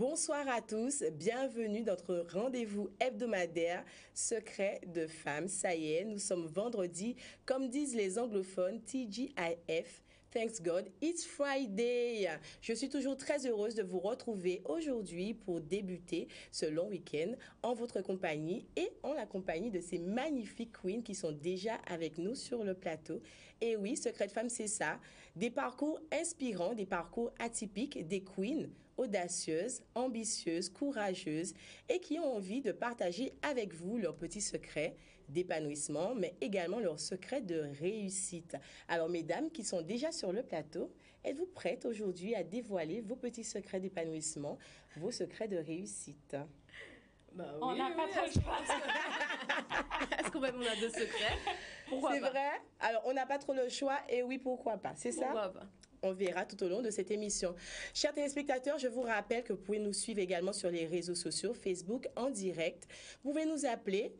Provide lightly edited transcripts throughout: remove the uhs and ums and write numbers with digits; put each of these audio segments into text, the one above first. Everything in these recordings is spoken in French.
Bonsoir à tous, bienvenue dans notre rendez-vous hebdomadaire Secret de femmes. Ça y est, nous sommes vendredi, comme disent les anglophones, TGIF. Thanks God, it's Friday. Je suis toujours très heureuse de vous retrouver aujourd'hui pour débuter ce long week-end en votre compagnie et en la compagnie de ces magnifiques queens qui sont déjà avec nous sur le plateau. Et oui, Secret de Femmes, c'est ça. Des parcours inspirants, des parcours atypiques, des queens audacieuses, ambitieuses, courageuses et qui ont envie de partager avec vous leurs petits secrets d'épanouissement, mais également leurs secrets de réussite. Alors, mesdames qui sont déjà sur le plateau, êtes-vous prêtes aujourd'hui à dévoiler vos petits secrets d'épanouissement, vos secrets de réussite? Bah oui, on n'a pas trop le choix. Est-ce qu'on va demander à deux secrets? Pourquoi C'est pas? vrai? Alors, on n'a pas trop le choix et oui, pourquoi pas? C'est ça? Pourquoi pas? On verra tout au long de cette émission. Chers téléspectateurs, je vous rappelle que vous pouvez nous suivre également sur les réseaux sociaux, Facebook en direct. Vous pouvez nous appeler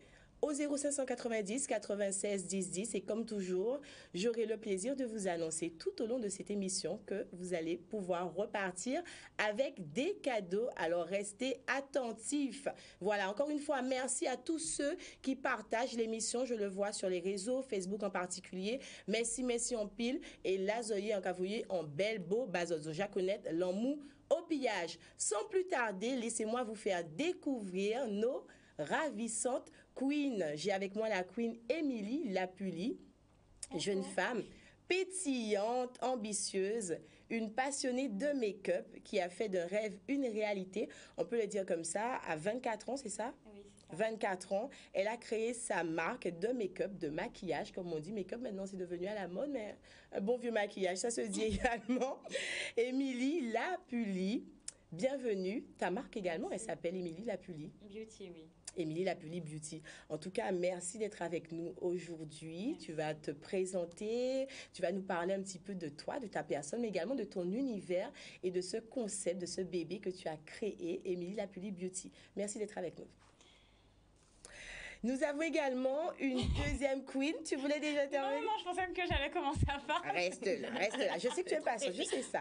au 0590 96 10 10 et comme toujours, j'aurai le plaisir de vous annoncer tout au long de cette émission que vous allez pouvoir repartir avec des cadeaux. Alors restez attentifs. Voilà, encore une fois, merci à tous ceux qui partagent l'émission. Je le vois sur les réseaux, Facebook en particulier. Merci en pile et Lazoyer en cavouillé en belle beau bazozo jaconette l'emmou au pillage. Sans plus tarder, laissez-moi vous faire découvrir nos ravissante queen. J'ai avec moi la queen Émilie Lapully, jeune femme pétillante, ambitieuse, une passionnée de make-up qui a fait d'un rêve une réalité. On peut le dire comme ça, à 24 ans, c'est ça? Oui, c'est ça. 24 ans, elle a créé sa marque de make-up, de maquillage, comme on dit. Make-up, maintenant, c'est devenu à la mode, mais un bon vieux maquillage, ça se dit également. Émilie Lapully, bienvenue. Ta marque également, elle s'appelle Émilie Lapully. Beauty, oui. Émilie Lapully Beauty. En tout cas, merci d'être avec nous aujourd'hui. Merci. Tu vas te présenter, tu vas nous parler un petit peu de toi, de ta personne, mais également de ton univers et de ce concept, de ce bébé que tu as créé, Émilie Lapully Beauty. Merci d'être avec nous. Nous avons également une deuxième queen. Tu voulais déjà terminer? Non, je pensais que j'allais commencer à parler. Reste là. Je sais que tu es patient, je sais ça.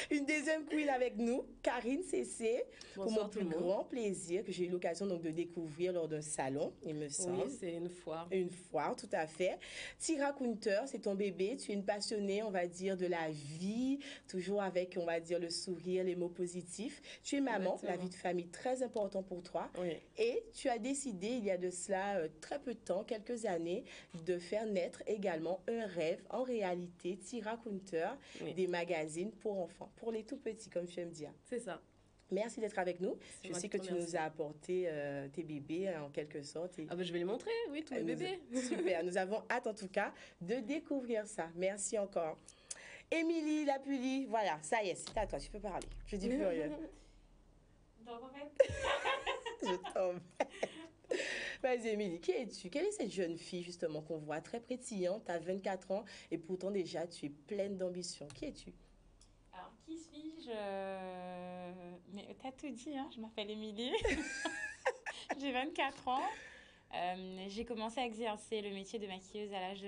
Une deuxième queen avec nous, Karine Cessé, pour Bonsoir mon tout plus le monde. grand plaisir que j'ai eu l'occasion donc de découvrir lors d'un salon, il me semble. Oui, c'est une foire. Une foire, tout à fait. Tira Kunter, c'est ton bébé. Tu es une passionnée, on va dire, de la vie, toujours avec, on va dire, le sourire, les mots positifs. Tu es maman, Exactement. la vie de famille très important pour toi. Oui. Et tu as décidé, il y a de cela très peu de temps, quelques années, de faire naître également un rêve en réalité, Tira Kunter, Oui. des magazines pour enfants, pour les tout petits, comme tu aimes dire. C'est ça. Merci d'être avec nous. C'est Je moi sais qui que te tu nous remercie. as apporté tes bébés en quelque sorte. Et Ah ben je vais les montrer, oui, tous les bébés. Super, nous avons hâte en tout cas de découvrir ça. Merci encore. Émilie Lapully, voilà, ça y est, c'est à toi, tu peux parler. Je dis plus rien. Donc, en fait, Je t'embête. Vas-y, Émilie, qui es-tu? Quelle est cette jeune fille, justement, qu'on voit très pétillante, tu as 24 ans, et pourtant déjà, tu es pleine d'ambition. Qui es-tu? alors, qui suis-je? Mais t'as tout dit, hein, je m'appelle Émilie. J'ai 24 ans. J'ai commencé à exercer le métier de maquilleuse à l'âge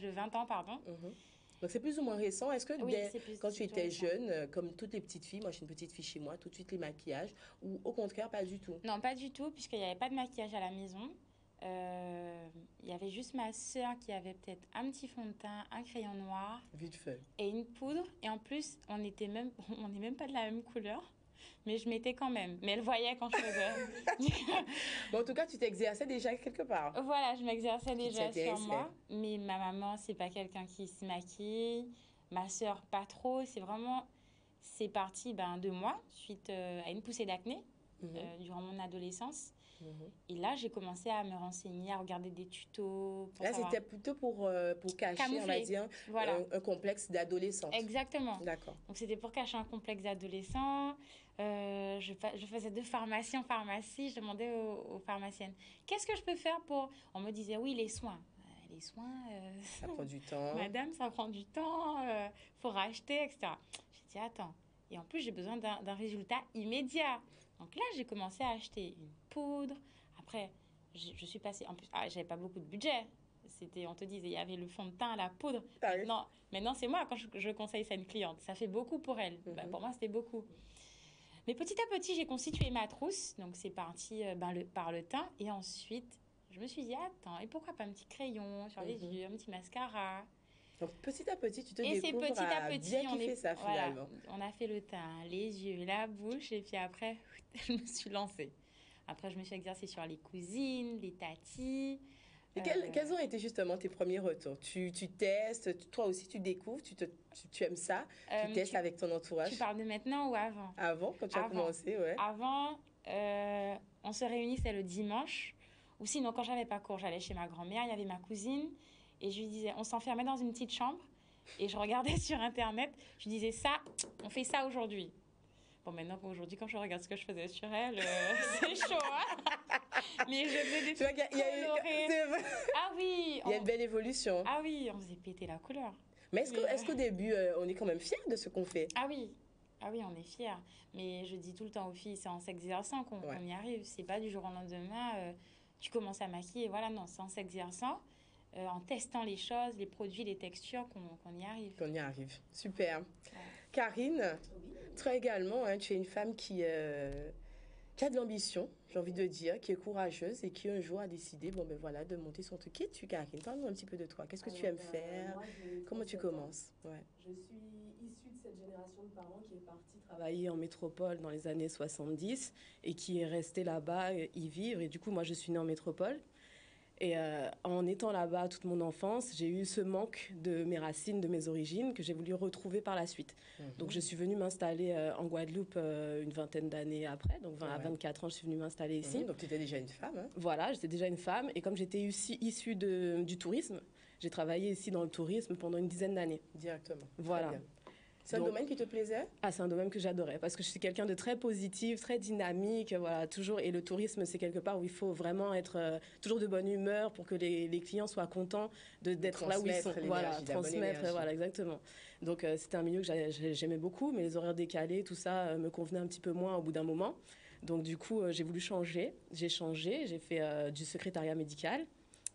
de 20 ans, pardon. Mhm. Donc, c'est plus ou moins récent. Est-ce que Oui, c'est plus- quand c'est tu plus étais récent. jeune, comme toutes les petites filles, moi, je suis une petite fille chez moi, tout de suite les maquillages, ou au contraire, pas du tout? Non, pas du tout, puisqu'il n'y avait pas de maquillage à la maison. Il y avait juste ma sœur qui avait peut-être un petit fond de teint, un crayon noir Vite fait. et une poudre. Et en plus, on n'est même pas de la même couleur. Mais je mettais quand même. Mais elle voyait quand je faisais. Bon, en tout cas, tu t'exerçais déjà quelque part. Voilà, je m'exerçais déjà sur t'intéressais. moi. Mais ma maman, c'est pas quelqu'un qui se maquille. Ma sœur, pas trop. C'est parti de moi, suite à une poussée d'acné Mhm. durant mon adolescence. Mhm. Et là, j'ai commencé à me renseigner, à regarder des tutos. Pour Là, savoir. c'était plutôt pour cacher, on va Camoufler. dire, Voilà. un complexe d'adolescente. Exactement. D'accord. Donc, c'était pour cacher un complexe d'adolescent. Je faisais de pharmacie en pharmacie. Je demandais aux pharmaciennes, qu'est-ce que je peux faire pour... On me disait, oui, les soins. Les soins, Ça prend du temps. madame, ça prend du temps, faut racheter, etc. J'ai dit, attends. Et en plus, j'ai besoin d'un résultat immédiat. Donc là, j'ai commencé à acheter une poudre. Après, je suis passée... En plus, j'avais pas beaucoup de budget. C'était, on te disait, il y avait le fond de teint à la poudre. Ah oui. Maintenant c'est moi quand je conseille ça à une cliente. Ça fait beaucoup pour elle. Bah, pour moi, c'était beaucoup. Mais petit à petit, j'ai constitué ma trousse. Donc, c'est parti par le teint. Et ensuite, je me suis dit, attends, et pourquoi pas un petit crayon sur les yeux, un petit mascara. Donc, petit à petit, tu te Et c'est découvres petit à petit, bien kiffer ça, voilà, finalement. on a fait le teint, les yeux, la bouche. Et puis après, je me suis lancée. Après, je me suis exercée sur les cousines, les tatis. Et quels ont été justement tes premiers retours? Tu testes, toi aussi tu découvres, tu aimes ça, tu testes avec ton entourage. Tu parles de maintenant ou avant? Avant, quand tu as commencé, ouais. Avant, on se réunissait le dimanche. Ou sinon, quand j'avais pas cours, j'allais chez ma grand-mère, il y avait ma cousine. Et je lui disais, on s'enfermait dans une petite chambre. Et je regardais sur Internet. Je lui disais, ça, on fait ça aujourd'hui. Bon, maintenant, aujourd'hui, quand je regarde ce que je faisais sur elle, c'est chaud, hein. Mais je faisais des trucs colorés. Ah oui. Il y a une belle évolution. Ah oui, on faisait péter la couleur. Mais est-ce qu'au début, on est quand même fiers de ce qu'on fait? Ah oui. Ah oui, on est fiers. Mais je dis tout le temps aux filles, c'est en s'exerçant qu'on y arrive. C'est pas du jour au lendemain, tu commences à maquiller. Voilà, non, c'est en s'exerçant, en testant les choses, les produits, les textures qu'on y arrive. Qu'on y arrive. Super. Ouais. Karine, Oui. toi également, hein, tu es une femme qui a de l'ambition, j'ai envie de dire, qui est courageuse et qui un jour a décidé de monter son truc. Qui es-tu, Karine? Parle-nous un petit peu de toi. Qu'est-ce que tu aimes faire? Moi, Comment tu commences? Ouais. Je suis issue de cette génération de parents qui est partie travailler en métropole dans les années 70 et qui est restée là-bas y vivre. Et du coup, moi, je suis née en métropole. Et en étant là-bas toute mon enfance, j'ai eu ce manque de mes racines, de mes origines, que j'ai voulu retrouver par la suite. Donc je suis venue m'installer en Guadeloupe une vingtaine d'années après. Donc à 24 ans, je suis venue m'installer ici. Donc tu étais déjà une femme, hein? Voilà, j'étais déjà une femme. Et comme j'étais issue du tourisme, j'ai travaillé ici dans le tourisme pendant une dizaine d'années. Directement. Voilà. C'est un domaine qui te plaisait? Ah, c'est un domaine que j'adorais parce que je suis quelqu'un de très positif, très dynamique, voilà, toujours. Et le tourisme, c'est quelque part où il faut vraiment être toujours de bonne humeur pour que les clients soient contents d'être là où ils sont. Voilà, transmettre, voilà, exactement. Donc, c'était un milieu que j'aimais beaucoup, mais les horaires décalés, tout ça me convenait un petit peu moins au bout d'un moment. Donc, du coup, j'ai voulu changer. J'ai changé, j'ai fait du secrétariat médical.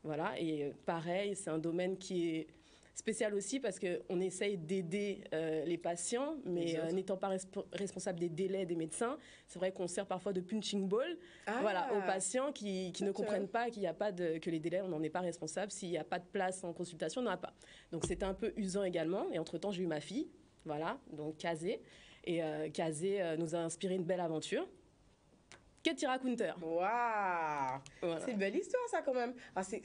Voilà, et pareil, c'est un domaine qui est spécial aussi parce qu'on essaye d'aider les patients, mais n'étant pas responsable des délais des médecins, c'est vrai qu'on sert parfois de punching ball aux patients qui ne comprennent pas qu'il y a pas que les délais, on n'en est pas responsable. S'il n'y a pas de place en consultation, on n'en a pas. Donc c'était un peu usant également. Et entre-temps, j'ai eu ma fille, voilà, donc Kazé. Et Kazé nous a inspiré une belle aventure. Qu'est Tiracounter. Waouh, voilà. C'est une belle histoire ça quand même. Alors, c'est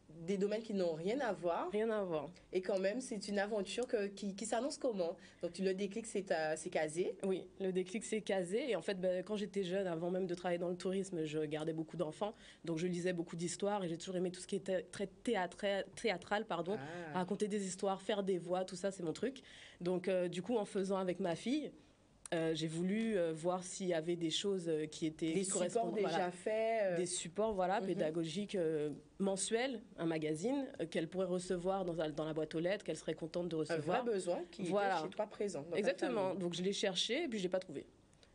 des domaines qui n'ont rien à voir. Rien à voir. Et quand même, c'est une aventure qui s'annonce comment? Donc, le déclic, c'est Kazé. Oui, le déclic, c'est Kazé. Et en fait, quand j'étais jeune, avant même de travailler dans le tourisme, je gardais beaucoup d'enfants. Donc, je lisais beaucoup d'histoires et j'ai toujours aimé tout ce qui était très théâtral, raconter des histoires, faire des voix, tout ça, c'est mon truc. Donc, du coup, en faisant avec ma fille, j'ai voulu voir s'il y avait des choses qui étaient... Des supports déjà faits. Des supports, pédagogiques mensuels, un magazine qu'elle pourrait recevoir dans la boîte aux lettres, qu'elle serait contente de recevoir. Un vrai besoin qui était chez toi présent. Exactement. Donc, je l'ai cherché et puis je l'ai pas trouvé.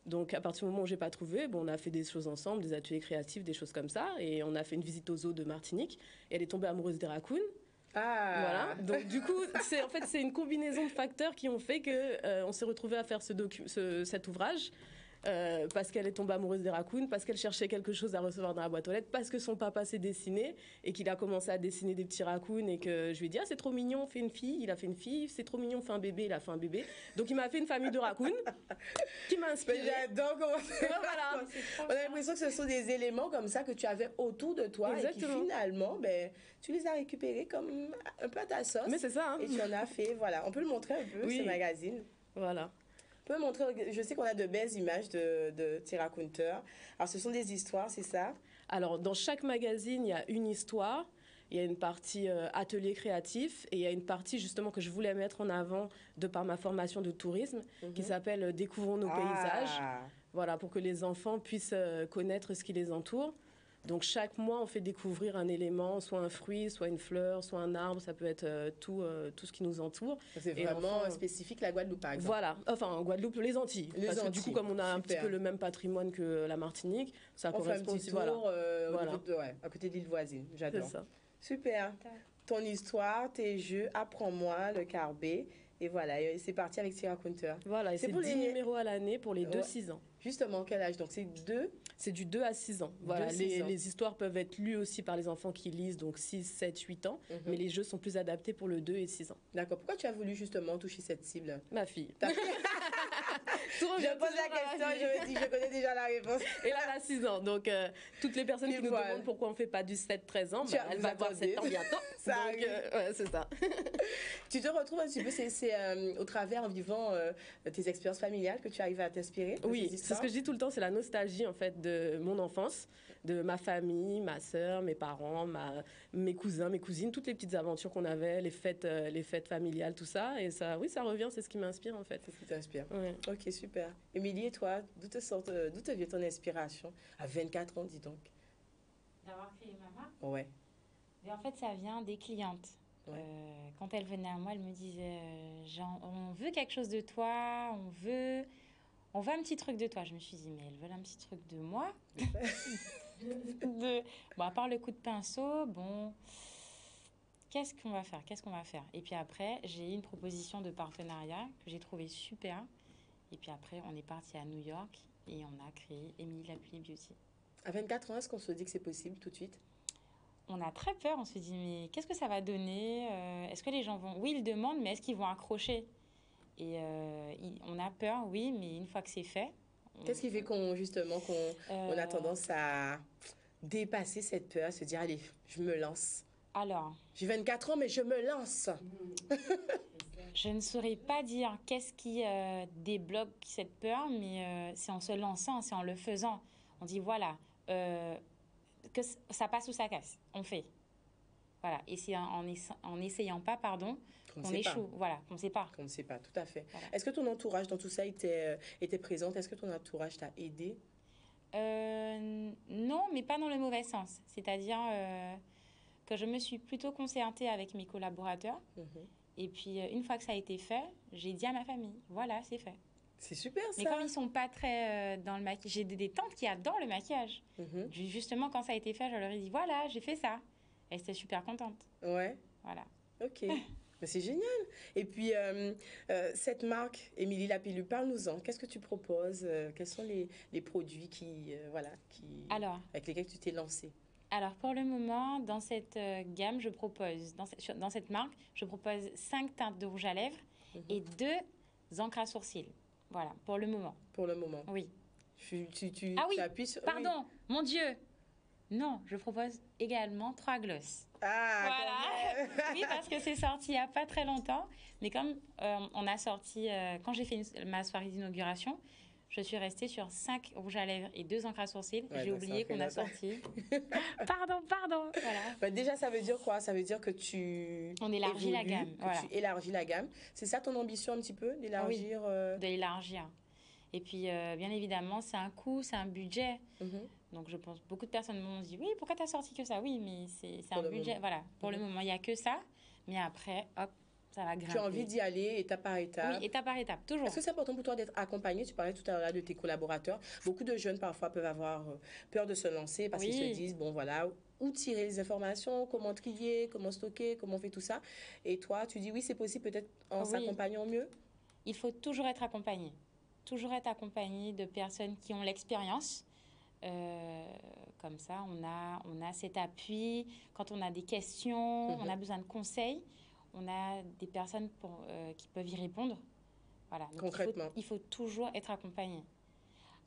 Donc, à partir du moment où j'ai pas trouvé, on a fait des choses ensemble, des ateliers créatifs, des choses comme ça. Et on a fait une visite aux zoo de Martinique. Et elle est tombée amoureuse des raccoons. Voilà. Donc du coup, c'est une combinaison de facteurs qui ont fait que on s'est retrouvé à faire cet ouvrage. Parce qu'elle est tombée amoureuse des raccoons, parce qu'elle cherchait quelque chose à recevoir dans la boîte aux lettres, parce que son papa s'est dessiné et qu'il a commencé à dessiner des petits raccoons et que je lui ai dit c'est trop mignon, on fait une fille, il a fait une fille, c'est trop mignon, on fait un bébé, il a fait un bébé. Donc il m'a fait une famille de raccoons qui m'a inspirée. J'adore comment voilà. On a l'impression que ce sont des éléments comme ça que tu avais autour de toi. Exactement. Et qui finalement, tu les as récupérés comme un peu à ta sauce. Mais c'est ça. Hein. Et tu en as fait, voilà. On peut le montrer un peu, ce magazine. Voilà. On peut montrer, je sais qu'on a de belles images de Tiracounter. Alors, ce sont des histoires, c'est ça? Alors, dans chaque magazine, il y a une histoire. Il y a une partie atelier créatif et il y a une partie justement que je voulais mettre en avant de par ma formation de tourisme qui s'appelle Découvrons nos paysages. Voilà, pour que les enfants puissent connaître ce qui les entoure. Donc chaque mois, on fait découvrir un élément, soit un fruit, soit une fleur, soit un arbre. Ça peut être tout ce qui nous entoure. C'est vraiment spécifique la Guadeloupe, par exemple. Voilà, enfin en Guadeloupe, les Antilles. Parce que du coup, comme on a un petit peu le même patrimoine que la Martinique, ça correspond aussi. Tour, à côté de l'île voisine. J'adore. C'est ça. Super. ton histoire, tes jeux, apprends-moi, le Carbet. Et voilà, et c'est parti avec Tea Raconteur. Voilà, et c'est 10 numéros à l'année pour les 2-6 ans. Justement, quel âge? Donc c'est 2? C'est du 2 à 6 ans. Voilà, les histoires peuvent être lues aussi par les enfants qui lisent, donc 6, 7, 8 ans. Mais les jeux sont plus adaptés pour le 2 et 6 ans. D'accord. Pourquoi tu as voulu justement toucher cette cible? Ma fille. Je pose la question et je me dis, je connais déjà la réponse. Et là, elle a 6 ans. Donc, toutes les personnes qui nous demandent pourquoi on ne fait pas du 7-13 ans, elle va avoir 7 ans bientôt. Ça donc, ouais, c'est ça. Tu te retrouves un petit peu, c'est au travers, en vivant tes expériences familiales que tu arrives à t'inspirer? Oui, c'est ce que je dis tout le temps, c'est la nostalgie, en fait, de mon enfance, de ma famille, ma sœur, mes parents, mes cousins, mes cousines, toutes les petites aventures qu'on avait, les fêtes familiales, tout ça. Et ça, oui, ça revient, c'est ce qui m'inspire, en fait. C'est ce qui t'inspire. Ouais. Ok, super. Émilie, et toi, d'où te vient ton inspiration? À 24 ans, dis donc. D'avoir créé ma marque? Ouais. Et en fait, ça vient des clientes. Ouais. Quand elles venaient à moi, elles me disaient on veut quelque chose de toi, on veut un petit truc de toi. Je me suis dit, mais elles veulent un petit truc de moi. Bon, à part le coup de pinceau, bon, qu'est-ce qu'on va faire? Et puis après, j'ai eu une proposition de partenariat que j'ai trouvé super. Et puis après, on est parti à New York et on a créé Émilie Lapully Beauty. À 24 ans, est-ce qu'on se dit que c'est possible tout de suite? On a très peur, on se dit, mais qu'est-ce que ça va donner? Est-ce que les gens vont... Oui, ils demandent, mais est-ce qu'ils vont accrocher? Et on a peur, oui, mais une fois que c'est fait... Qu'est-ce qui fait qu'on a tendance à dépasser cette peur, à se dire, allez, je me lance? Alors... J'ai 24 ans, mais je me lance. Je ne saurais pas dire qu'est-ce qui débloque cette peur, mais c'est en se lançant, c'est en le faisant. On dit, voilà... que ça passe ou ça casse, on fait. Voilà, et c'est en n'essayant pas, qu'on échoue. Voilà, qu'on ne sait pas. Qu'on ne sait pas, tout à fait. Voilà. Est-ce que ton entourage dans tout ça était présent? Est-ce que ton entourage t'a aidé? Non, mais pas dans le mauvais sens. C'est-à-dire que je me suis plutôt concertée avec mes collaborateurs. Et puis, une fois que ça a été fait, j'ai dit à ma famille, voilà, c'est fait. C'est super, ça. Mais comme ils sont pas très dans le maquillage, j'ai des tantes qui adorent le maquillage. Justement, quand ça a été fait, je leur ai dit, voilà, j'ai fait ça. Elles étaient super contentes. Ouais. Voilà. Ok. Mais c'est génial. Et puis, cette marque, Émilie Lapully, parle-nous-en. Qu'est-ce que tu proposes? Quels sont les produits avec lesquels tu t'es lancée? Alors, pour le moment, dans cette gamme, je propose, dans cette marque, je propose 5 teintes de rouge à lèvres et 2 encres à sourcils. Voilà, pour le moment. Pour le moment. Oui. Ah oui, appuies sur... pardon, oui. Mon Dieu. Non, je propose également 3 glosses. Ah, voilà. Oui, parce que c'est sorti il n'y a pas très longtemps. Mais comme on a sorti, quand j'ai fait ma soirée d'inauguration, je suis restée sur 5 rouges à lèvres et 2 encres à sourcils. Ouais, j'ai oublié qu'on a sorti. Pardon. Voilà. Bah déjà, ça veut dire quoi? Ça veut dire que on élargit la gamme. Voilà. Tu élargis la gamme. C'est ça ton ambition un petit peu, d'élargir? Oui, de l'élargir. Et puis, bien évidemment, c'est un coût, c'est un budget. Donc, je pense beaucoup de personnes m'ont dit, oui, pourquoi tu as sorti que ça? Oui, mais c'est un budget. Voilà, pour le moment, il n'y a que ça. Mais après, hop, ça va grimper. Tu as envie d'y aller étape par étape? Oui, étape par étape, toujours. Est-ce que c'est important pour toi d'être accompagné? Tu parlais tout à l'heure de tes collaborateurs. Beaucoup de jeunes, parfois, peuvent avoir peur de se lancer parce qu'ils se disent, bon, voilà, où tirer les informations, comment trier, comment stocker, comment on fait tout ça. Et toi, tu dis, oui, c'est possible, peut-être en s'accompagnant mieux? Il faut toujours être accompagné. Toujours être accompagné de personnes qui ont l'expérience. Comme ça, on a cet appui. Quand on a des questions, on a besoin de conseils, on a des personnes qui peuvent y répondre. Voilà. Donc concrètement. Il faut toujours être accompagné.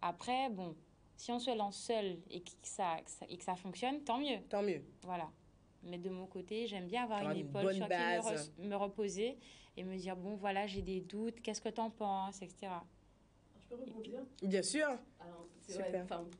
Après, bon, si on se lance seul et que ça fonctionne, tant mieux. Tant mieux. Voilà. Mais de mon côté, j'aime bien avoir une épaule sur qui me reposer et me dire, bon, voilà, j'ai des doutes, qu'est-ce que tu en penses, etc. Je peux rebondir? Bien sûr. Alors,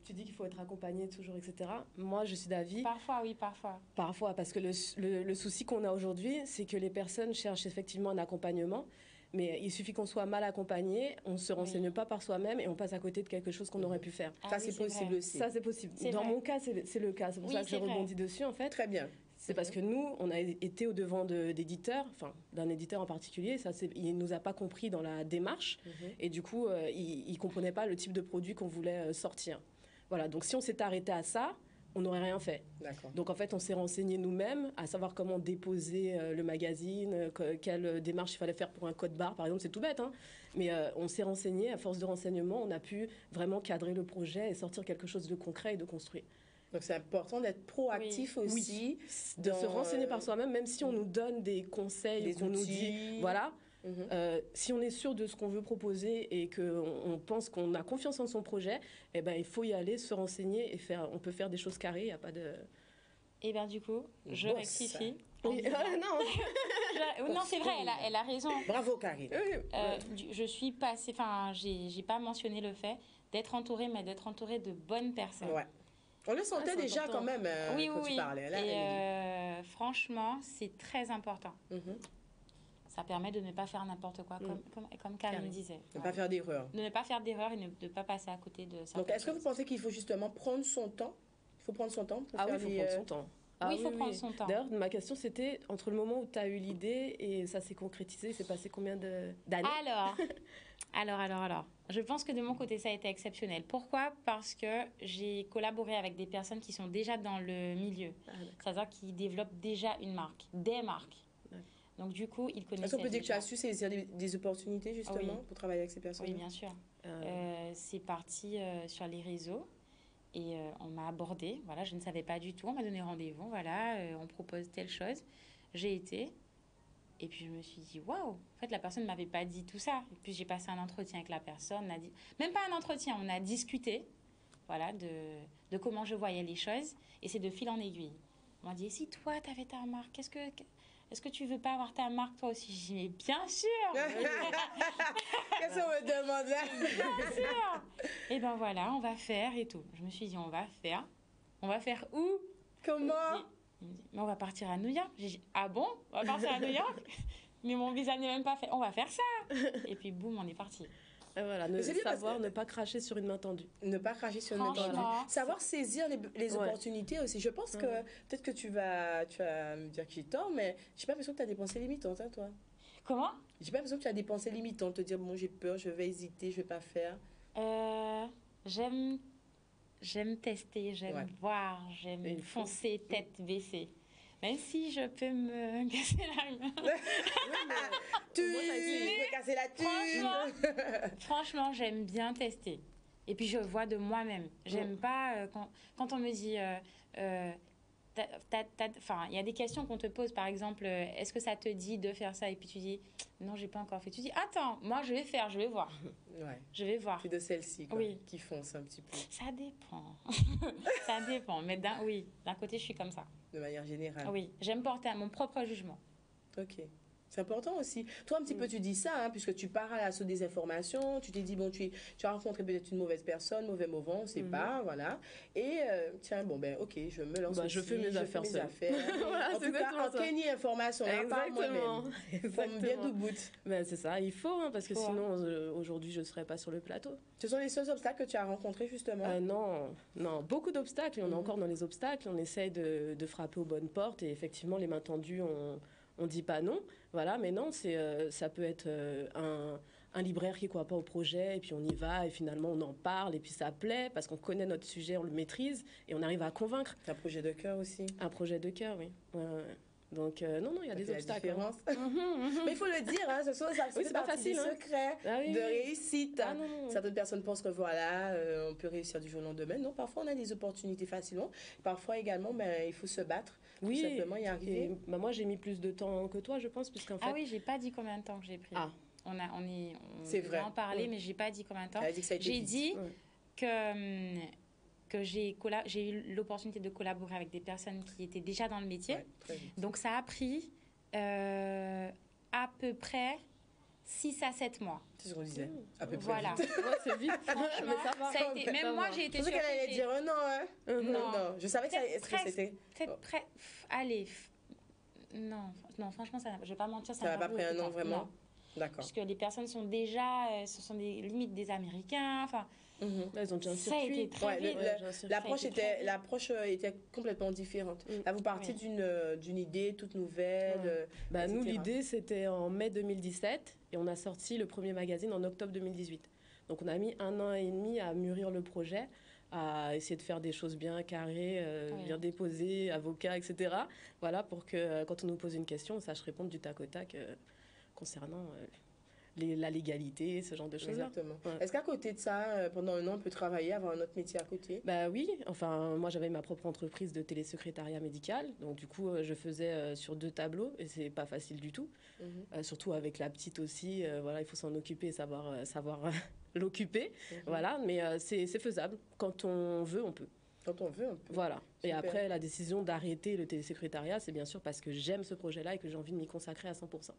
tu dis qu'il faut être accompagné toujours, etc. Moi, je suis d'avis. Parfois, oui, parfois. Parfois, parce que le souci qu'on a aujourd'hui, c'est que les personnes cherchent effectivement un accompagnement, mais il suffit qu'on soit mal accompagné, on ne se renseigne pas par soi-même et on passe à côté de quelque chose qu'on aurait pu faire. Ça, c'est possible aussi. Ça, c'est possible. Dans mon cas, c'est le cas. C'est pour ça que je rebondis dessus, en fait. Très bien. C'est parce que nous, on a été au-devant d'éditeurs, enfin, d'un éditeur en particulier. Il ne nous a pas compris dans la démarche. Et du coup, il ne comprenait pas le type de produit qu'on voulait sortir. Voilà, donc si on s'est arrêté à ça, on n'aurait rien fait. D'accord. Donc en fait, on s'est renseigné nous-mêmes à savoir comment déposer le magazine, quelle démarche il fallait faire pour un code barre, par exemple. C'est tout bête, hein. Mais on s'est renseigné, à force de renseignements, on a pu vraiment cadrer le projet et sortir quelque chose de concret et de construit. Donc c'est important d'être proactif aussi. De se renseigner par soi-même, même si on nous donne des conseils, des qu'on outils. nous dit, voilà. Si on est sûr de ce qu'on veut proposer et qu'on pense qu'on a confiance en son projet, eh ben, il faut y aller, se renseigner et on peut faire des choses carrées, il n'y a pas de... Et bien du coup, je rectifie. Oui. Non, c'est vrai, elle a raison. Bravo, Karine. Je suis passée, enfin, j'ai pas mentionné le fait d'être entourée, mais d'être entourée de bonnes personnes. Ouais. On le sentait déjà important. Quand même quand tu parlais. Là, et franchement, c'est très important. Ça permet de ne pas faire n'importe quoi, comme Karine disait. Ne pas faire d'erreur. De ne pas faire d'erreur et de ne pas passer à côté de ça. Donc, est-ce que vous pensez qu'il faut justement prendre son temps? Il faut prendre son temps pour faire il faut prendre son temps. Oui, il faut prendre son temps. D'ailleurs, ma question, c'était entre le moment où tu as eu l'idée et ça s'est concrétisé, c'est passé combien d'années? Alors. Je pense que de mon côté, ça a été exceptionnel. Pourquoi? Parce que j'ai collaboré avec des personnes qui sont déjà dans le milieu. C'est-à-dire qui développent déjà une marque, des marques. Donc, du coup, ils connaissent. Est-ce qu'on peut dire que tu as su saisir des opportunités, justement, pour travailler avec ces personnes? Oui, bien sûr. C'est parti sur les réseaux. Et on m'a abordé, voilà, je ne savais pas du tout, on m'a donné rendez-vous, voilà, on propose telle chose. J'ai été, et puis je me suis dit, waouh, en fait, la personne ne m'avait pas dit tout ça. Et puis j'ai passé un entretien avec la personne, on a dit, même pas un entretien, on a discuté, voilà, de comment je voyais les choses, et c'est de fil en aiguille. On m'a dit, et si toi, tu avais ta marque, est-ce que tu veux pas avoir ta marque toi aussi? J'ai dit, mais bien sûr. Qu'est-ce qu'on me demande là? Bien sûr. Et ben voilà, on va faire et tout. Je me suis dit, on va faire. On va faire où? Comment? Il me dit, mais on va partir à New York. J'ai dit, ah bon? On va partir à New York? Mais mon visa n'est même pas fait. On va faire ça. Et puis boum, on est parti. Et voilà, ne pas cracher sur une main tendue. Ne pas cracher sur une main tendue. Savoir saisir les opportunités aussi. Je pense que peut-être que tu vas me dire que j'ai tort, mais j'ai pas l'impression que tu as des pensées limitantes, hein, toi. Comment? J'ai pas l'impression que tu as des pensées limitantes, te dire bon, j'ai peur, je vais hésiter, je vais pas faire. J'aime tester, j'aime voir, j'aime foncer tête baissée. Même si je peux me casser la main. Tu peux casser la thune. Franchement, j'aime bien tester. Et puis, je vois de moi-même. J'aime pas quand on me dit... il y a des questions qu'on te pose, par exemple, est-ce que ça te dit de faire ça? Et puis tu dis, non, j'ai pas encore fait. Tu dis, attends, moi, je vais faire, je vais voir. Ouais. Je vais voir. C'est de celle-ci, qui fonce un petit peu. Ça dépend. Ça dépend. Mais d'un côté, je suis comme ça. De manière générale. Oui, j'aime porter mon propre jugement. Ok. C'est important aussi. Toi, un petit peu, tu dis ça, hein, puisque tu pars à l'assaut des informations, tu t'es dit, bon, tu as rencontré peut-être une mauvaise personne, mauvais moment, on ne sait pas, voilà. Et tiens, bon, ben, ok, je me lance aussi, je fais mes affaires seule. Voilà, en tout cas, en Kenny Information, pas moi-même. Exactement. Bien de bout. Ben, c'est ça, il faut, hein, parce que sinon, aujourd'hui, je ne serais pas sur le plateau. Ce sont les seuls obstacles que tu as rencontrés, justement? Non, beaucoup d'obstacles. On est encore dans les obstacles. On essaye de frapper aux bonnes portes. Et effectivement, les mains tendues, on dit pas non, voilà, mais non, ça peut être un libraire qui ne croit pas au projet, et puis on y va, et finalement on en parle, et puis ça plaît, parce qu'on connaît notre sujet, on le maîtrise, et on arrive à convaincre. C'est un projet de cœur aussi. Un projet de cœur, oui. Donc, non, il y a des obstacles. Mais il faut le dire, hein, c'est pas facile. Des secrets de réussite. Certaines personnes pensent que voilà, on peut réussir du jour au lendemain. Non, parfois on a des opportunités facilement. Parfois également, il faut se battre. Oui, tout simplement y arriver. Moi, j'ai mis plus de temps que toi, je pense, puisqu'en fait... Ah oui, j'ai pas dit combien de temps que j'ai pris. On va en parler, mais j'ai pas dit combien de temps. J'ai dit que j'ai eu l'opportunité de collaborer avec des personnes qui étaient déjà dans le métier. Donc, ça a pris à peu près 6 à 7 mois. C'est ce qu'on disait. À peu près. Voilà. C'est vite. Franchement, ça a été, même moi, j'ai été surprise. Je pensais qu'elle allait dire non, hein. Non. Je savais que c'était... Allez. Non, franchement, je ne vais pas mentir. Ça n'a pas pris un an, vraiment? Non. D'accord. Parce que les personnes sont déjà... ce sont limites des Américains, enfin... Ils ont déjà un circuit. Ça a été très vite. L'approche était complètement différente. Là, vous partiez d'une idée toute nouvelle. Nous, l'idée, c'était en mai 2017 et on a sorti le premier magazine en octobre 2018. Donc, on a mis 1 an et demi à mûrir le projet. à essayer de faire des choses bien carrées, bien déposées, avocats, etc. Voilà, pour que quand on nous pose une question, on sache répondre du tac au tac concernant la légalité, ce genre de choses-là. Exactement. Ouais. Est-ce qu'à côté de ça, pendant un an, on peut travailler, avoir un autre métier à côté? Bah oui, enfin, moi j'avais ma propre entreprise de télésecrétariat médical, donc du coup je faisais sur 2 tableaux et c'est pas facile du tout, surtout avec la petite aussi, voilà, il faut s'en occuper, savoir l'occuper, voilà, mais c'est faisable, quand on veut, on peut. Quand on veut, on peut. Voilà. Super. Et après, la décision d'arrêter le télésecrétariat, c'est bien sûr parce que j'aime ce projet-là et que j'ai envie de m'y consacrer à 100%.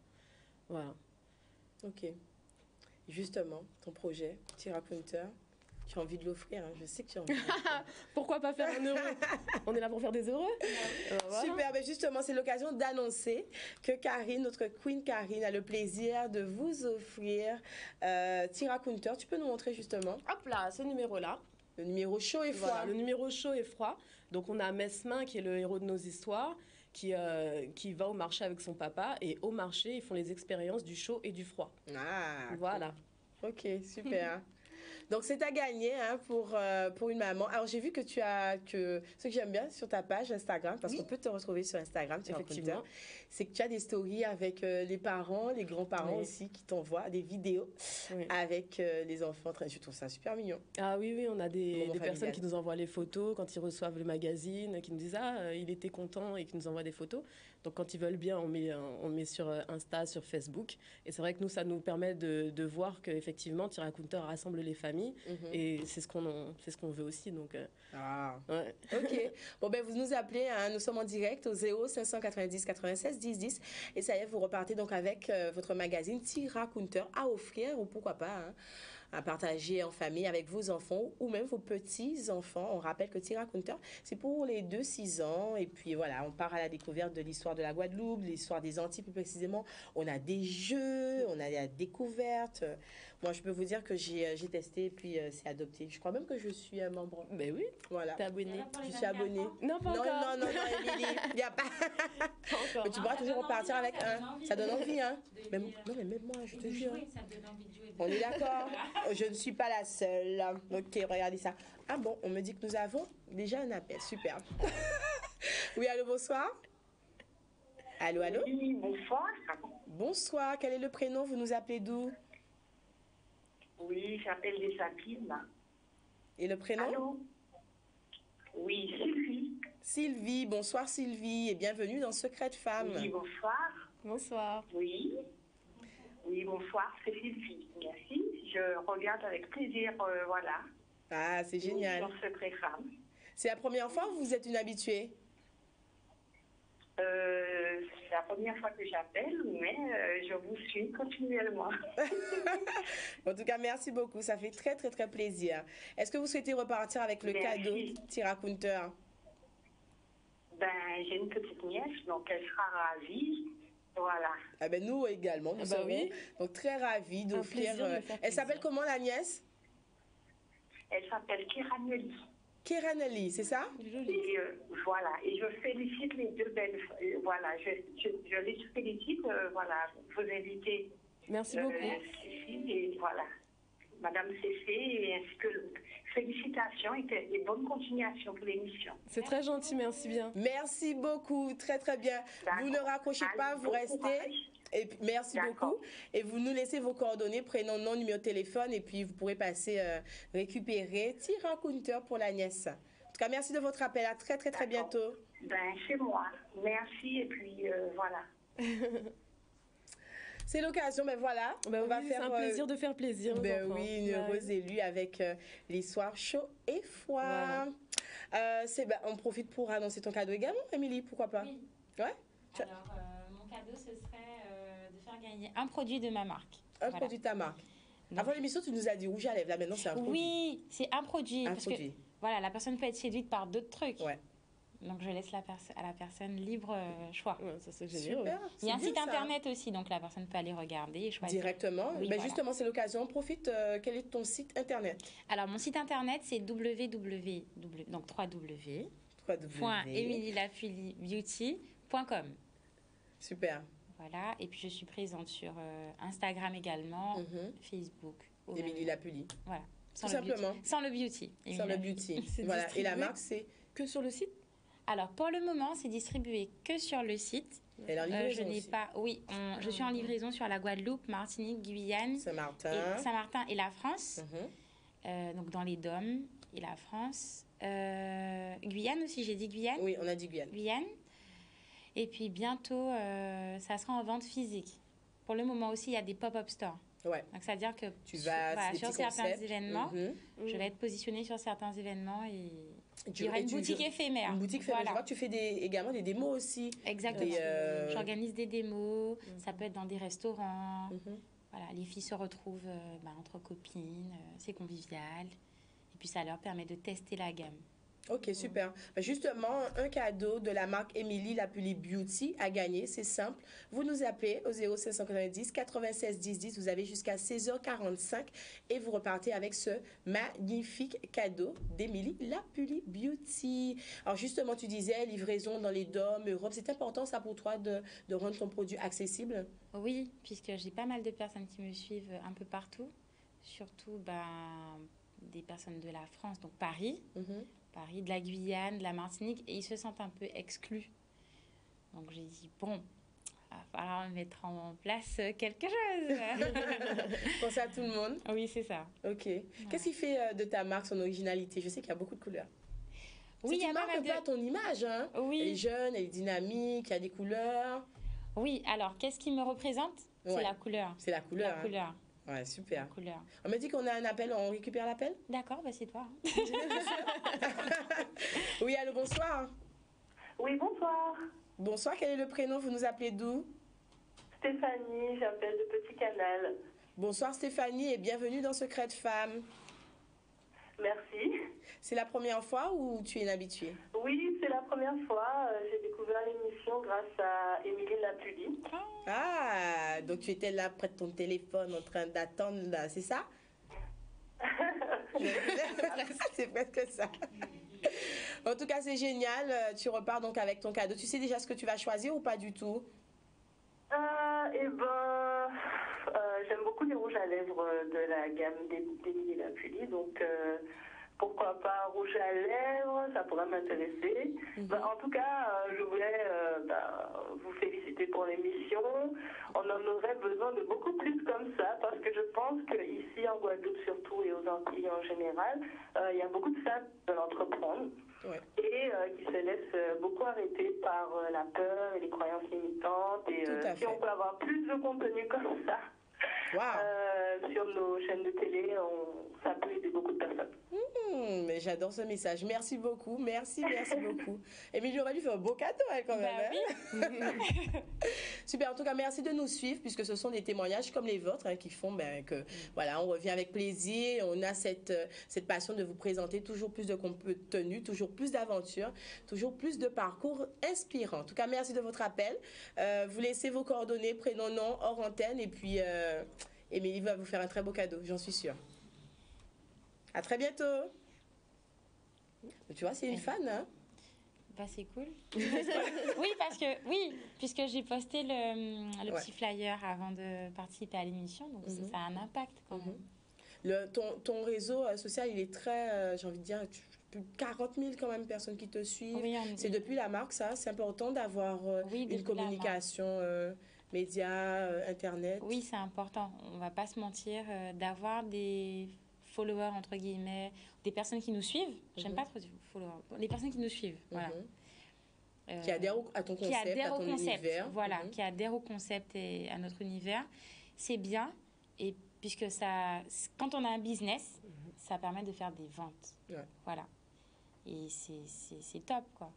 Voilà. Ok. Justement, ton projet, Tirapunter, tu as envie de l'offrir, hein. Je sais que tu as envie de l'offrir. Pourquoi pas faire 1 euro? On est là pour faire des heureux. Voilà. Super, ben justement, c'est l'occasion d'annoncer que Karine, notre Queen Karine, a le plaisir de vous offrir Tirapunter. Tu peux nous montrer justement? Hop là, ce numéro-là. Le numéro chaud et froid. Voilà, le numéro chaud et froid. Donc on a Mesmin qui est le héros de nos histoires, qui va au marché avec son papa. Et au marché, ils font les expériences du chaud et du froid. Ah, voilà. Ok, super. Donc, c'est à gagner hein, pour une maman. Alors, j'ai vu que ce que j'aime bien sur ta page Instagram, parce qu'on peut te retrouver sur Instagram, effectivement, c'est que tu as des stories avec les parents, les grands-parents aussi, qui t'envoient des vidéos avec les enfants. Je trouve ça super mignon. Ah oui, on a des personnes qui nous envoient les photos quand ils reçoivent le magazine, qui nous disent « Ah, il était content » et qui nous envoient des photos. Donc, quand ils veulent bien, on met sur Insta, sur Facebook. Et c'est vrai que nous, ça nous permet de voir qu'effectivement, Tirapunter rassemble les familles. Et c'est ce qu'on veut aussi. Donc, ouais. Ok. Bon, ben, vous nous appelez. Hein, nous sommes en direct au 0590 96 10 10. Et ça y est, vous repartez donc avec votre magazine Tirapunter à offrir, ou pourquoi pas, hein, à partager en famille avec vos enfants ou même vos petits-enfants. On rappelle que Tirapunter, c'est pour les 2-6 ans. Et puis voilà, on part à la découverte de l'histoire de la Guadeloupe, l'histoire des Antilles plus précisément. On a des jeux, on a la découverte. Moi, je peux vous dire que j'ai testé et puis c'est adopté. Je crois même que je suis un membre. Ben oui. Voilà. T'es abonnée. Je suis abonnée. Non, pas encore. Non, Émilie. Il n'y a pas. Encore. Mais tu pourras toujours repartir avec un. Ça donne envie, hein. Même moi, je te jure. Ça donne envie de jouer. On est d'accord. Je ne suis pas la seule. Ok, regardez ça. Ah bon, on me dit que nous avons déjà un appel. Super. Oui, allô, bonsoir. Allô, allô. Oui, bonsoir. Bonsoir. Quel est le prénom? Vous nous appelez d'où? Oui, j'appelle les Sapines. Et le prénom? Allô? Oui, Sylvie. Sylvie. Bonsoir, Sylvie. Et bienvenue dans Secret de Femme. Oui, bonsoir. Bonsoir. Oui. Oui, bonsoir, c'est Sylvie. Merci. Je regarde avec plaisir, voilà. Ah, c'est génial. Dans Secret Femme. C'est la première fois ou vous êtes une habituée? C'est la première fois que j'appelle, mais je vous suis continuellement. En tout cas, merci beaucoup. Ça fait très, très, très plaisir. Est-ce que vous souhaitez repartir avec le cadeau Tirapunter? Ben, j'ai une petite nièce, donc elle sera ravie. Voilà. Ah ben, nous également, nous serons donc très ravis d'offrir. Elle s'appelle comment, la nièce? Elle s'appelle Kiraneli. Kiraneli, c'est ça? Et voilà, et je félicite les deux belles. Voilà, je les félicite, voilà, vous invitez. Merci beaucoup. Cécile et voilà, Madame Cécé, et ainsi que félicitations et bonne continuation pour l'émission. C'est très gentil, merci bien. Merci beaucoup, très très bien. Vous ne raccrochez pas, vous restez. Et puis, merci beaucoup. Et vous nous laissez vos coordonnées, prénom, nom, numéro de téléphone, et puis vous pourrez passer récupérer Tirapunter pour la nièce. En tout cas, merci de votre appel. À très très très bientôt. Ben, c'est moi. Merci, et puis voilà. C'est l'occasion, mais voilà. On va faire un plaisir de faire plaisir aux enfants. Oui, une heureuse élue avec les soirs chauds et froids. Voilà. On profite pour annoncer ton cadeau également, Émilie, pourquoi pas? Oui. Ouais. Alors, mon cadeau, ce serait de faire gagner un produit de ma marque. Un produit de ta marque. Donc, avant l'émission, tu nous as dit rouge à lèvres. Là, maintenant, c'est un produit. Oui, c'est un produit. Un parce produit. Que, voilà, la personne peut être séduite par d'autres trucs. Ouais. Donc, je laisse à la personne libre choix. Ouais, ça, c'est génial. Super. Il y a un site internet aussi, donc la personne peut aller regarder et choisir. Directement. Oui, voilà. Justement, c'est l'occasion. Profite. Quel est ton site internet? Alors, mon site internet, c'est www.emilieLafuliBeauty.com. Super. Voilà. Et puis, je suis présente sur Instagram également, Facebook. Émilie Lapuli. Voilà. Tout simplement. Sans le beauty. Sans le beauty. Voilà. Et la marque, c'est que sur le site? Alors, pour le moment, c'est distribué que sur le site. Et la livraison je n'ai pas... Oui, je suis en livraison sur la Guadeloupe, Martinique, Guyane, Saint-Martin et la France. Donc, dans les DOM et la France. Guyane aussi, j'ai dit Guyane? Oui, on a dit Guyane. Guyane. Et puis, bientôt, ça sera en vente physique. Pour le moment aussi, il y a des pop-up stores. Ouais. Donc, c'est-à-dire que sur certains événements, je vais être positionnée sur certains événements et il y aura une boutique éphémère. Une boutique éphémère. Je vois que tu fais également des démos aussi. Exactement. J'organise des démos. Ça peut être dans des restaurants. Voilà, les filles se retrouvent entre copines. C'est convivial. Et puis, ça leur permet de tester la gamme. Ok, super. Justement, un cadeau de la marque Emily Lapully Beauty à gagner, c'est simple. Vous nous appelez au 0590 96 10 10. Vous avez jusqu'à 16h45 et vous repartez avec ce magnifique cadeau d'Emily Lapully Beauty. Alors justement, tu disais livraison dans les DOM, Europe. C'est important ça pour toi de rendre ton produit accessible? Oui, puisque j'ai pas mal de personnes qui me suivent un peu partout. Surtout des personnes de la France, donc Paris. Paris, de la Guyane, de la Martinique, et ils se sentent un peu exclus. Donc j'ai dit, bon, il va falloir mettre en place quelque chose. Penser à tout le monde? Oui, c'est ça. Ok. Ouais. Qu'est-ce qui fait de ta marque son originalité? Je sais qu'il y a beaucoup de couleurs. Oui, il y a pas mal de... pas ton image, hein? Oui. Elle est jeune, elle est dynamique, il y a des couleurs. Oui, alors, qu'est-ce qui me représente? C'est la couleur. C'est la couleur. La couleur. Ouais, super. Couleur. On m'a dit qu'on a un appel, on récupère l'appel? D'accord, c'est toi. Oui, allô, bonsoir. Oui, bonsoir. Bonsoir, quel est le prénom? Vous nous appelez d'où? Stéphanie, j'appelle de Petit Canal. Bonsoir Stéphanie et bienvenue dans Secret de Femme. Merci. C'est la première fois ou tu es une habituée? Oui, c'est la première fois. J'ai découvert l'émission grâce à Émilie Lapully. Ah, donc tu étais là près de ton téléphone en train d'attendre, là, c'est ça? C'est presque ça. En tout cas, c'est génial. Tu repars donc avec ton cadeau. Tu sais déjà ce que tu vas choisir ou pas du tout? J'aime beaucoup les rouges à lèvres de la gamme d'Émilie Lapully, donc pourquoi pas rouge à lèvres, ça pourrait m'intéresser. En tout cas, je voulais vous féliciter pour l'émission. On en aurait besoin de beaucoup plus comme ça, parce que je pense qu'ici en Guadeloupe surtout et aux Antilles en général, il y a beaucoup de femmes qui veulent entreprendre. Ouais. Et qui se laissent beaucoup arrêter par la peur et les croyances limitantes. Et si on peut avoir plus de contenu comme ça sur nos chaînes de télé, ça peut aider beaucoup de personnes. Mais j'adore ce message. Merci beaucoup. Merci beaucoup. Émilie, j'aurais dû faire un beau cadeau quand même. Oui. Super. En tout cas, merci de nous suivre puisque ce sont des témoignages comme les vôtres qui font que voilà, on revient avec plaisir. On a cette passion de vous présenter toujours plus de contenu, toujours plus d'aventures, toujours plus de parcours inspirants. En tout cas, merci de votre appel. Vous laissez vos coordonnées, prénom, nom, hors antenne et puis Émilie va vous faire un très beau cadeau, j'en suis sûre. À très bientôt. Tu vois, c'est une fan, hein? C'est cool. Puisque j'ai posté le petit flyer avant de participer à l'émission, donc ça a un impact quand même. Ton réseau social, il est très, j'ai envie de dire, plus de 40 000 quand même personnes qui te suivent. Oui, c'est depuis la marque, ça. C'est important d'avoir une communication médias, Internet. Oui, c'est important. On ne va pas se mentir, d'avoir des followers, entre guillemets, des personnes qui nous suivent. J'aime pas trop dire followers. Les personnes qui nous suivent, voilà. Qui adhèrent à ton concept, à ton univers. Voilà, qui adhèrent au concept et à notre univers. C'est bien, et puisque quand on a un business, ça permet de faire des ventes. Ouais. Voilà. Et c'est top, quoi.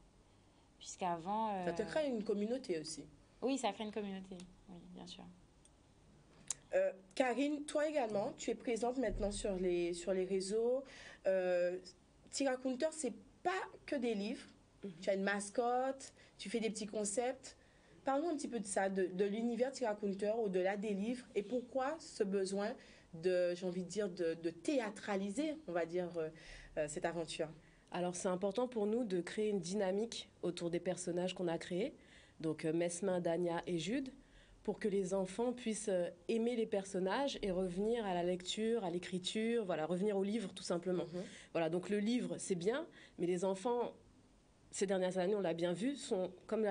Puisqu'avant... Ça te crée une communauté aussi. Oui, ça crée une communauté, oui, bien sûr. Karine, toi également, tu es présente maintenant sur les réseaux. Tiracounter, c'est pas que des livres. Tu as une mascotte, tu fais des petits concepts. Parle-nous un petit peu de ça, de l'univers Tiracounter, au-delà des livres, et pourquoi ce besoin j'ai envie de dire, de théâtraliser, on va dire, cette aventure. Alors, c'est important pour nous de créer une dynamique autour des personnages qu'on a créés, donc Mesmin, Dania et Jude, pour que les enfants puissent aimer les personnages et revenir à la lecture, à l'écriture, voilà, revenir au livre tout simplement. Voilà, donc le livre, c'est bien, mais les enfants, ces dernières années, on l'a bien vu, sont comme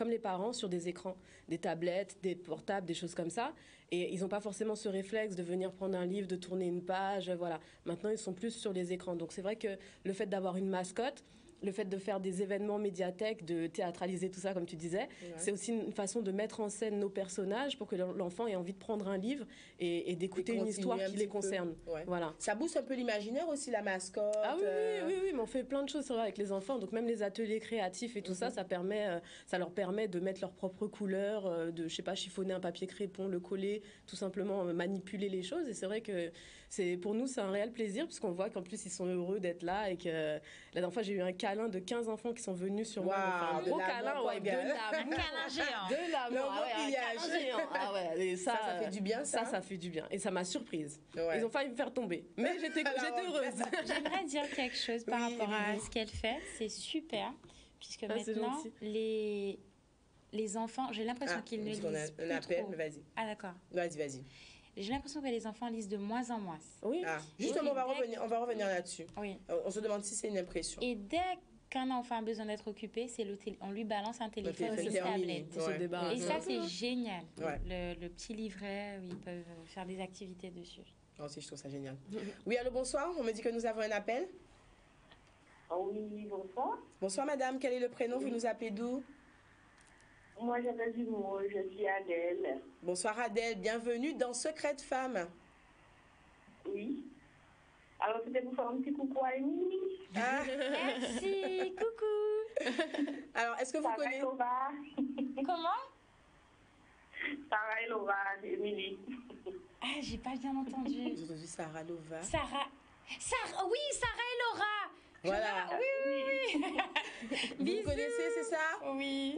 les parents sur des écrans, des tablettes, des portables, des choses comme ça. Et ils n'ont pas forcément ce réflexe de venir prendre un livre, de tourner une page, voilà. Maintenant, ils sont plus sur les écrans. Donc c'est vrai que le fait d'avoir une mascotte, le fait de faire des événements médiathèques, de théâtraliser tout ça, comme tu disais, c'est aussi une façon de mettre en scène nos personnages pour que l'enfant ait envie de prendre un livre et d'écouter une histoire qui les concerne. Voilà. Ça booste un peu l'imaginaire aussi, la mascotte. Ah oui, mais on fait plein de choses avec les enfants. Donc même les ateliers créatifs et tout ça, ça leur permet de mettre leurs propres couleurs, de, je sais pas, chiffonner un papier crépon, le coller, tout simplement manipuler les choses. Et c'est vrai que pour nous, c'est un réel plaisir, puisqu'on voit qu'en plus, ils sont heureux d'être là et que la dernière fois, j'ai eu un câlin de 15 enfants qui sont venus sur moi. Enfin, un gros câlin, de l'amour. Un câlin géant. De l'amour, un câlin géant. Ah ouais, et ça fait du bien, ça. Ça fait du bien. Et ça m'a surprise. Ils ont failli me faire tomber. Mais j'étais heureuse. J'aimerais dire quelque chose par rapport à ce qu'elle fait. C'est super, puisque maintenant, les enfants, j'ai l'impression qu'ils ne lisent plus trop. Vas-y. Ah d'accord. Vas-y. J'ai l'impression que les enfants lisent de moins en moins. Oui. Justement, on va revenir là-dessus. Oui. On se demande si c'est une impression. Et dès qu'un enfant a besoin d'être occupé, on lui balance un téléphone, une tablette. Et ça, c'est génial. Le petit livret où ils peuvent faire des activités dessus. Moi aussi, je trouve ça génial. Oui, allô, bonsoir. On me dit que nous avons un appel. Oui, bonsoir. Bonsoir, madame. Quel est le prénom? Vous nous appelez d'où? Moi, j'appelle du mot. Je suis Adèle. Bonsoir, Adèle. Bienvenue dans Secret de Femme. Oui. Alors, c'était pour faire un petit coucou à Émilie. Merci, coucou. Alors, est-ce que vous connaissez... Comment? Sarah et Lova, Émilie. Ah, j'ai pas bien entendu. J'ai entendu Sarah Lova. Sarah, oui, Sarah et Laura. Voilà. Oui. Vous connaissez, c'est ça? Oui.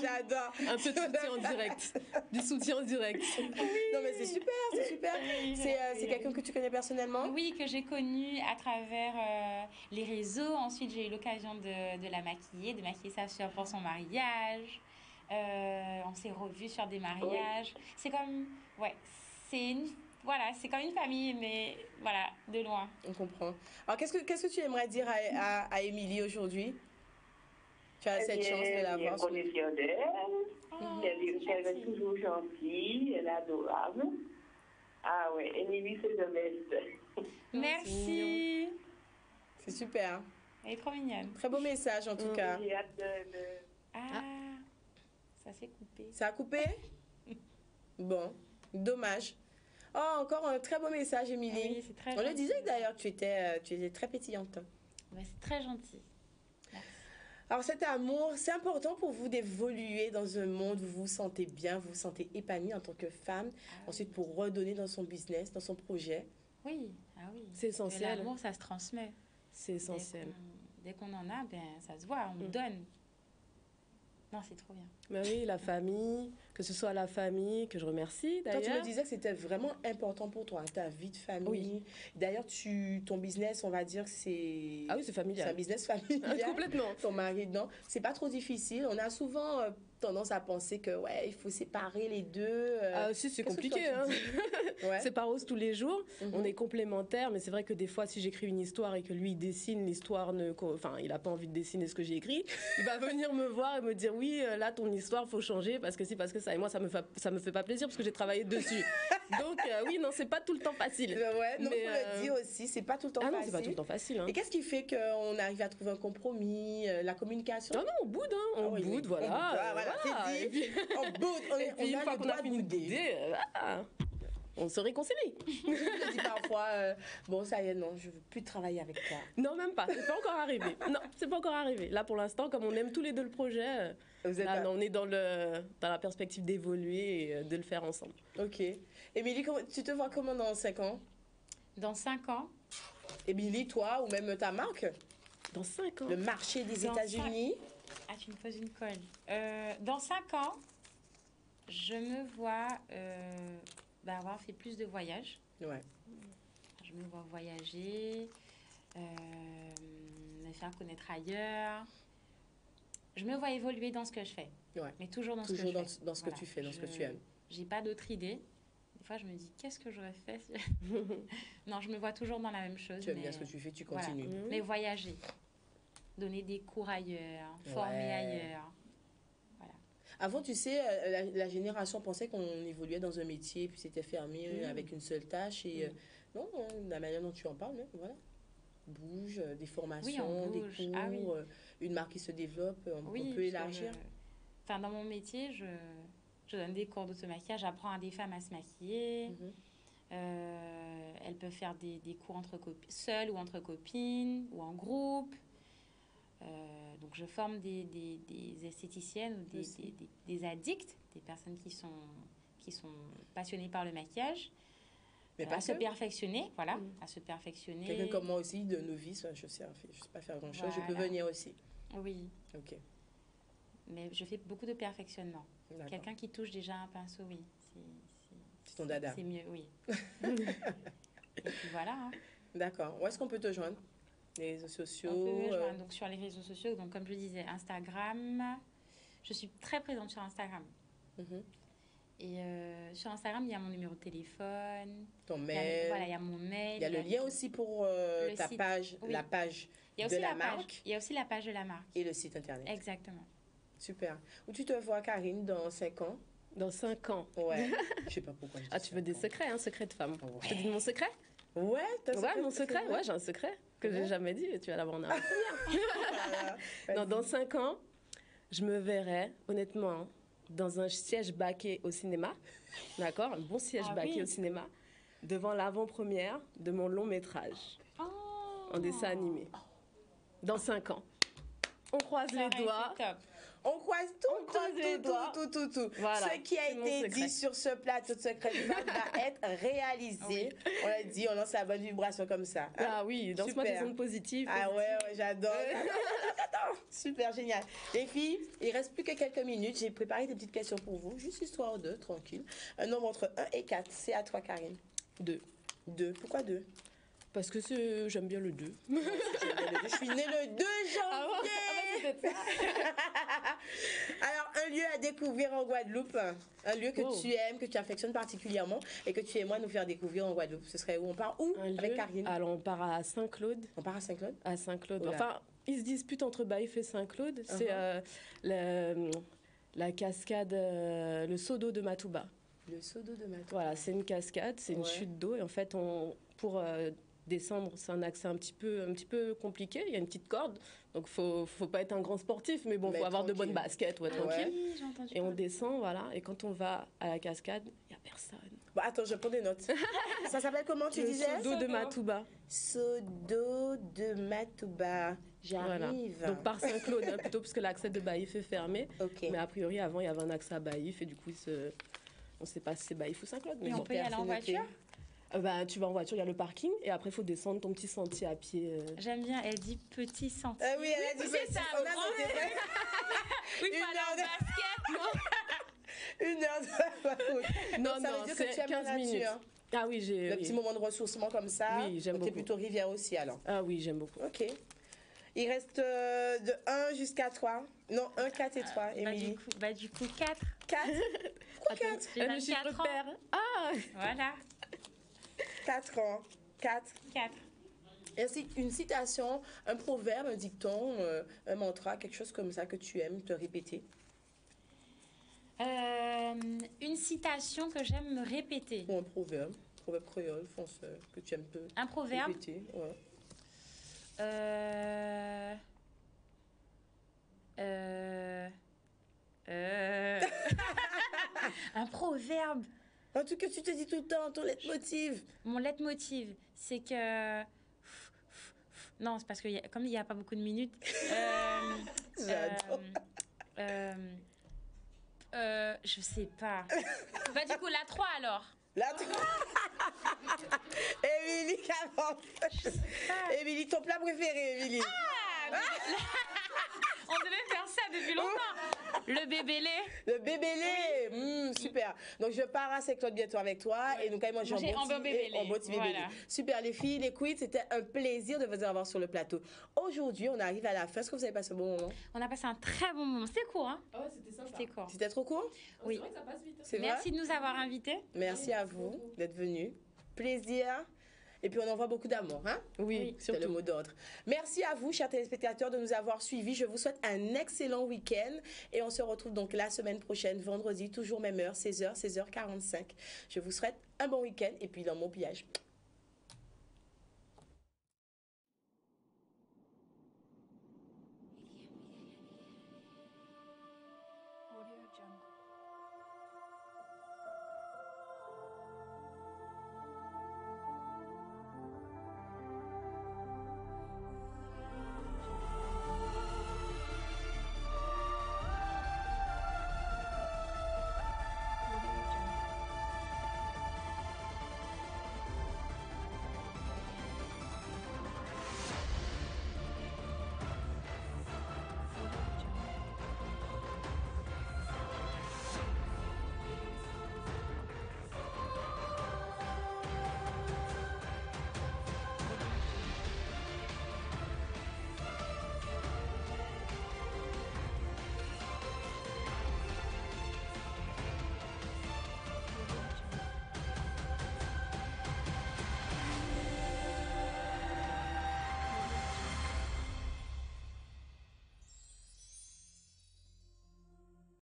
J'adore. Un peu de soutien en direct. Du soutien en direct. Oui. Non, mais c'est super. Oui, c'est quelqu'un que tu connais personnellement? Oui, que j'ai connu à travers les réseaux. Ensuite, j'ai eu l'occasion de la maquiller, de maquiller sa soeur pour son mariage. On s'est revus sur des mariages. Oui. C'est comme... Ouais, c'est comme une famille, mais voilà, de loin. On comprend. Alors, qu'est-ce que tu aimerais dire à Émilie aujourd'hui? Tu as cette chance de la voir. Elle est fière d'elle. Elle est toujours gentille, elle est adorable. Ah ouais, Émilie, c'est le best. Merci. C'est super. Elle est trop mignonne. Très beau message, en tout cas. J'ai hâte ça s'est coupé. Ça a coupé? Bon, dommage. Oh, encore un très beau message, Émilie. Oui, c'est très gentil. On le disait d'ailleurs, tu étais très pétillante. Ouais, c'est très gentil. Merci. Alors cet amour, c'est important pour vous d'évoluer dans un monde où vous vous sentez bien, vous vous sentez épanouie en tant que femme. Ensuite, pour redonner dans son business, dans son projet. Oui, c'est essentiel. L'amour, ça se transmet. C'est essentiel. Dès qu'on en a, ça se voit, on donne. Non, c'est trop bien. Mais oui, la famille, que ce soit la famille, que je remercie d'ailleurs. Toi, tu me disais que c'était vraiment important pour toi, ta vie de famille. Oui. D'ailleurs, ton business, on va dire que c'est... Ah oui, c'est familial. C'est un business familial. Complètement. Ton mari, non. C'est pas trop difficile. On a souvent tendance à penser que, il faut séparer les deux. Si, c'est compliqué. Hein. C'est pas rose tous les jours. On est complémentaires, mais c'est vrai que des fois, si j'écris une histoire et que lui, il dessine l'histoire, il n'a pas envie de dessiner ce que j'ai écrit, il va venir me voir et me dire, oui, là, ton histoire, faut changer parce que ça. Et moi, ça me fait pas plaisir parce que j'ai travaillé dessus. Donc, oui, non, c'est pas tout le temps facile. Non, mais, faut le dire aussi, c'est pas tout le temps facile. Non, c'est pas tout le temps facile. Hein. Et qu'est-ce qui fait qu'on arrive à trouver un compromis, la communication? Non, on boude, hein. On boude, voilà. C'est dit. On boude, on une a fois le qu'on droit a fini de bouder, on se réconcilie. Je dis parfois, ça y est, non, je veux plus travailler avec toi. Non, même pas, c'est pas encore arrivé. Non, c'est pas encore arrivé. Là, pour l'instant, comme on aime tous les deux le projet, on est dans la perspective d'évoluer et de le faire ensemble. Ok. Émilie, tu te vois comment dans 5 ans? Dans 5 ans? Émilie, toi, ou même ta marque? Dans 5 ans. Le marché des États-Unis? Ah, tu me poses une colle. Dans 5 ans, je me vois avoir fait plus de voyages. Ouais. Je me vois voyager, me faire connaître ailleurs. je me vois évoluer dans ce que je fais. Ouais. Mais toujours dans ce que je fais. Dans ce que tu fais, dans ce que tu aimes. J'ai pas d'autre idée. Des fois, je me dis, qu'est-ce que j'aurais fait Non, je me vois toujours dans la même chose. Tu aimes bien ce que tu fais, tu continues. Voilà. Mais voyager, donner des cours ailleurs, former ailleurs. Voilà. Avant, tu sais, la génération pensait qu'on évoluait dans un métier, puis c'était fermé avec une seule tâche. Et non, la manière dont tu en parles, même, voilà. Bouge, des formations, des cours, une marque qui se développe, on peut élargir. Enfin, dans mon métier, je donne des cours d'automaquillage, j'apprends à des femmes à se maquiller. Elles peuvent faire des cours seules ou entre copines ou en groupe. Donc, je forme des esthéticiennes ou des addicts, des personnes qui sont passionnées par le maquillage. Mais à se perfectionner, voilà, à se perfectionner. Quelqu'un comme moi aussi, de novice, je sais pas faire grand-chose, je peux venir aussi. Oui. Ok. Mais je fais beaucoup de perfectionnement. Quelqu'un qui touche déjà un pinceau, oui. C'est ton dada. C'est mieux, oui. Et puis voilà. Hein. D'accord. Où est-ce qu'on peut te joindre? Les réseaux sociaux? On peut me joindre donc, sur les réseaux sociaux. Donc, comme je disais, Instagram. Je suis très présente sur Instagram. Et sur Instagram, il y a mon numéro de téléphone. Ton mail. Il y a mon mail. Il y a le lien aussi pour ta page, la page de la marque. Il y a aussi la page de la marque. Et le site internet. Exactement. Super. Où tu te vois, Karine, dans 5 ans? Dans 5 ans. Ouais. Je sais pas pourquoi je dis tu veux des secrets, hein, secret de femme. Ouais. Je te dis mon secret? Ouais, mon secret. Ouais, j'ai un secret que j'ai jamais dit. Tu vas l'avoir en avant-première. Non, dans 5 ans, je me verrai, honnêtement, dans un siège baquet au cinéma. D'accord? Un bon siège baquet au cinéma. Devant l'avant-première de mon long métrage. En dessin animé. Dans 5 ans. On croise les doigts. On croise tout. Voilà, ce qui a été dit sur ce plateau de Secret de Femme va être réalisé. On l'a dit, on lance la bonne vibration comme ça. Hein? Ah oui, danse-moi des ondes positives. Ah ouais, j'adore. Super, génial. Les filles, il reste plus que quelques minutes. J'ai préparé des petites questions pour vous, juste histoire de, tranquille. Un nombre entre 1 et 4. C'est à toi, Karine. 2. 2. Pourquoi 2? Parce que j'aime bien le 2. Je suis née le 2 janvier. Alors, un lieu à découvrir en Guadeloupe, un lieu que tu aimes, que tu affectionnes particulièrement et que tu aimerais nous faire découvrir en Guadeloupe. Ce serait où? On part où avec Karine? Alors, on part à Saint-Claude. On part à Saint-Claude? À Saint-Claude. Enfin, ils se disputent entre Baïf et Saint-Claude. C'est la cascade, le seau d'eau de Matouba. Le seau d'eau de Matouba. Voilà, c'est une cascade, c'est une chute d'eau. Et en fait, pour descendre, c'est un accès un petit peu compliqué. Il y a une petite corde, donc faut pas être un grand sportif, mais bon, faut avoir de bonnes baskets, tranquille. Et on descend, voilà. Et quand on va à la cascade, il y a personne. Bon, attends, je prends des notes. Ça s'appelle comment tu disais? Le seau d'eau de Matouba. Seau d'eau de Matouba. J'arrive. Voilà. Donc par Saint-Claude, plutôt, parce que l'accès de Baïf est fermé. Mais a priori, avant, il y avait un accès à Baïf, et du coup, on ne sait pas si c'est Baïf ou Saint-Claude. Mais on peut y aller en voiture? Tu vas en voiture, il y a le parking et après il faut descendre ton petit sentier à pied. J'aime bien, elle dit petit sentier. Oui, elle a dit petit. C'est ça, oui, il faut aller en basket. 1 heure de route. Non, ça veut dire que tu aimes 15 la minutes. nature. Ah oui, j'ai... Le petit moment de ressourcement comme ça. Oui, j'aime beaucoup. Tu es plutôt rivière aussi alors. Ah oui, j'aime beaucoup. Ok. Il reste de 1 jusqu'à 3. Non, 1, 4 et 3, Émilie. Du coup, 4. 4? Pourquoi 4? J'ai 24 le chiffre ans. pair. Ah Voilà. 4 ans. 4. Et ainsi, une citation, un proverbe, un dicton, un mantra, quelque chose comme ça que tu aimes te répéter. Une citation que j'aime me répéter. Ou un proverbe créole, fonceur, que tu aimes te un proverbe répéter. Ouais. Un proverbe. Un truc que tu te dis tout le temps, ton leitmotiv. Mon leitmotiv, c'est que... Non, c'est parce que comme il n'y a pas beaucoup de minutes... J'adore. Je sais pas. Bah du coup, la 3 alors. La 3. Émilie avance. Émilie, ton plat préféré, Émilie. On devait faire ça depuis longtemps. Le bébélé. Le bébélé. Super. Donc, je pars à Saint-Claude bientôt avec toi et nous allons manger en bon bébélé. Bébélé. Super, les filles, les queens, c'était un plaisir de vous avoir sur le plateau. Aujourd'hui, on arrive à la fin. Est-ce que vous avez passé un bon moment? On a passé un très bon moment. C'était court, hein? Ah ouais, c'était sympa. C'était court. C'était trop court? Oui. C'est vrai que ça passe vite. C'est vrai? Merci de nous avoir invités. Merci à vous d'être venus. Plaisir. Et puis, on envoie beaucoup d'amour, hein? Oui, C'est le mot d'ordre. Merci à vous, chers téléspectateurs, de nous avoir suivis. Je vous souhaite un excellent week-end. Et on se retrouve donc la semaine prochaine, vendredi, toujours même heure, 16h, 16h45. Je vous souhaite un bon week-end et puis dans mon pillage. Audio Jungle.